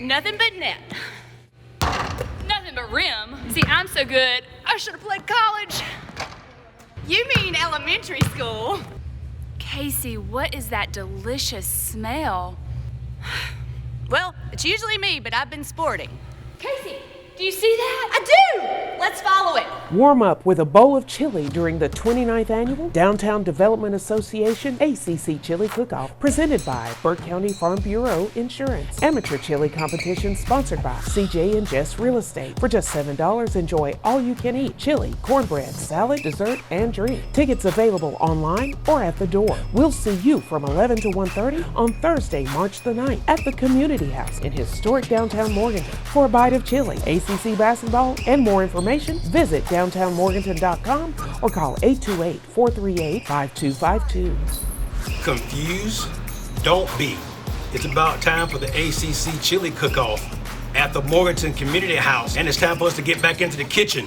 Nothing but net. Nothing but rim. See, I'm so good, I should have played college. You mean elementary school? Casey, what is that delicious smell? Well, it's usually me, but I've been sporting. Casey, do you see that? I do! Let's follow it. Warm up with a bowl of chili during the 29th Annual Downtown Development Association ACC Chili Cook-Off, presented by Burke County Farm Bureau Insurance. Amateur chili competition sponsored by CJ and Jess Real Estate. For just $7, enjoy all-you-can-eat chili, cornbread, salad, dessert, and drink. Tickets available online or at the door. We'll see you from 11 to 1:30 on Thursday, March the 9th at the Community House in historic downtown Morganton for a bite of chili, ACC basketball, and more information, visit downtownmorganton.com or call 828-438-5252. Confused? Don't be. It's about time for the ACC Chili Cook-Off at the Morganton Community House, and it's time for us to get back into the kitchen.